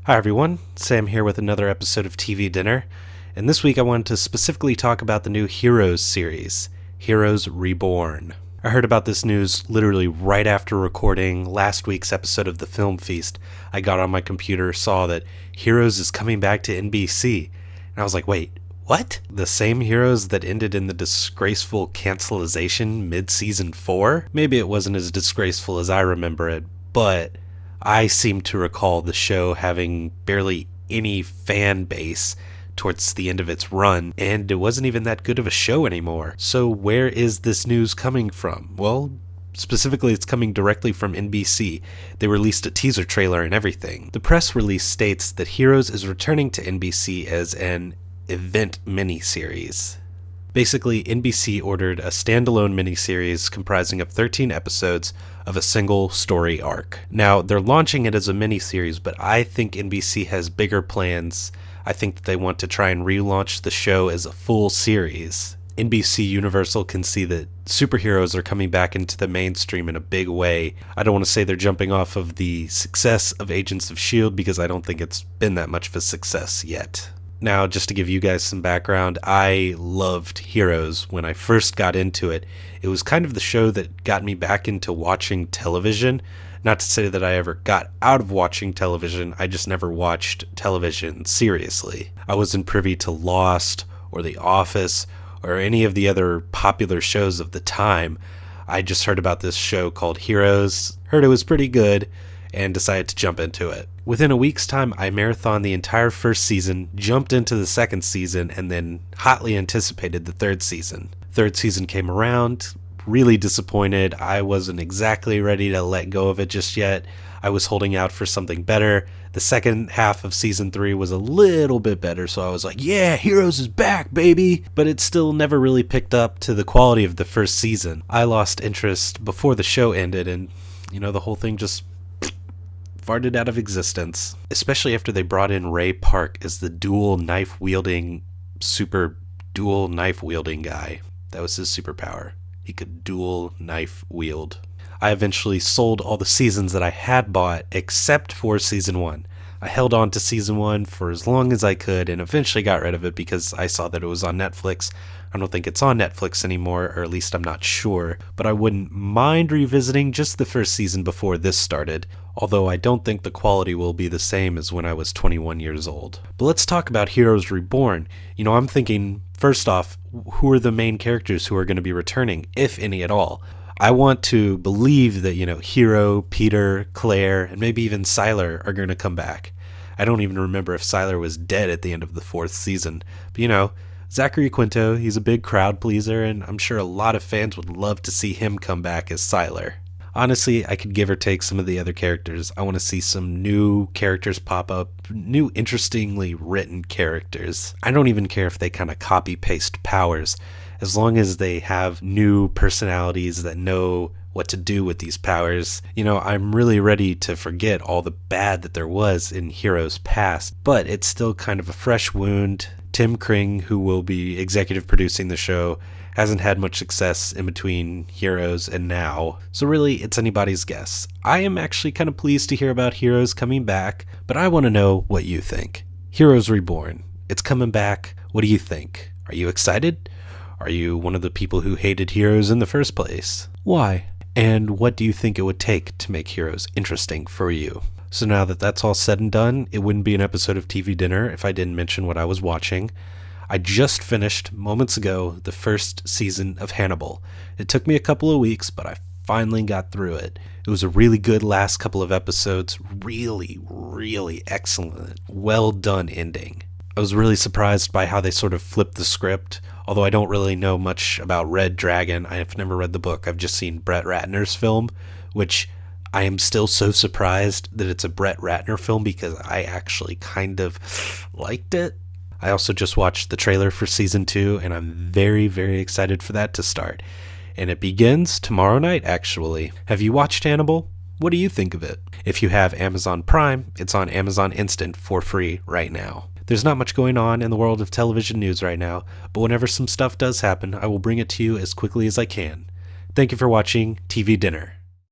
Hi everyone, Sam here with another episode of TV Dinner, and this week I wanted to specifically talk about the new Heroes series, Heroes Reborn. I heard about this news literally right after recording last week's episode of the Film Feast. I got on my computer, saw that Heroes is coming back to NBC, and I was like, wait, what? The same Heroes that ended in the disgraceful cancelization mid-season 4? Maybe it wasn't as disgraceful as I remember it, but I seem to recall the show having barely any fan base towards the end of its run, and it wasn't even that good of a show anymore. So where is this news coming from? Well, specifically it's coming directly from NBC. They released a teaser trailer and everything. The press release states that Heroes is returning to NBC as an event miniseries. Basically, NBC ordered a standalone miniseries comprising of 13 episodes of a single story arc. Now, they're launching it as a miniseries, but I think NBC has bigger plans. I think that they want to try and relaunch the show as a full series. NBC Universal can see that superheroes are coming back into the mainstream in a big way. I don't want to say they're jumping off of the success of Agents of S.H.I.E.L.D. because I don't think it's been that much of a success yet. Now, just to give you guys some background, I loved Heroes when I first got into it. It was kind of the show that got me back into watching television. Not to say that I ever got out of watching television, I just never watched television seriously. I wasn't privy to Lost or The Office or any of the other popular shows of the time. I just heard about this show called Heroes, heard it was pretty good, and decided to jump into it. Within a week's time, I marathoned the entire first season, jumped into the second season, and then hotly anticipated the third season. Third season came around, really disappointed. I wasn't exactly ready to let go of it just yet. I was holding out for something better. The second half of season 3 was a little bit better, so I was like, yeah, Heroes is back, baby! But it still never really picked up to the quality of the first season. I lost interest before the show ended, and, the whole thing just farted out of existence, especially after they brought in Ray Park as the super dual knife wielding guy. That was his superpower. He could dual knife wield. I eventually sold all the seasons that I had bought except for season 1. I held on to season 1 for as long as I could and eventually got rid of it because I saw that it was on Netflix. I don't think it's on Netflix anymore, or at least I'm not sure, but I wouldn't mind revisiting just the first season before this started, although I don't think the quality will be the same as when I was 21 years old. But let's talk about Heroes Reborn. I'm thinking, first off, who are the main characters who are going to be returning, if any at all? I want to believe that, Hero, Peter, Claire, and maybe even Sylar are going to come back. I don't even remember if Sylar was dead at the end of the 4th season, but Zachary Quinto, he's a big crowd pleaser, and I'm sure a lot of fans would love to see him come back as Sylar. Honestly, I could give or take some of the other characters. I want to see some new characters pop up, new interestingly written characters. I don't even care if they kind of copy-paste powers, as long as they have new personalities that know what to do with these powers. I'm really ready to forget all the bad that there was in Heroes past, but it's still kind of a fresh wound. Tim Kring, who will be executive producing the show, hasn't had much success in between Heroes and now, so really it's anybody's guess. I am actually kind of pleased to hear about Heroes coming back, but I want to know what you think. Heroes Reborn, it's coming back. What do you think? Are you excited? Are you one of the people who hated Heroes in the first place? Why? And what do you think it would take to make Heroes interesting for you? So now that that's all said and done, it wouldn't be an episode of TV Dinner if I didn't mention what I was watching. I just finished, moments ago, the first season of Hannibal. It took me a couple of weeks, but I finally got through it. It was a really good last couple of episodes, really, really excellent, well done ending. I was really surprised by how they sort of flipped the script, although I don't really know much about Red Dragon. I have never read the book. I've just seen Brett Ratner's film, which I am still so surprised that it's a Brett Ratner film because I actually kind of liked it. I also just watched the trailer for season 2, and I'm very, very excited for that to start. And it begins tomorrow night, actually. Have you watched Hannibal? What do you think of it? If you have Amazon Prime, it's on Amazon Instant for free right now. There's not much going on in the world of television news right now, but whenever some stuff does happen, I will bring it to you as quickly as I can. Thank you for watching TV Dinner.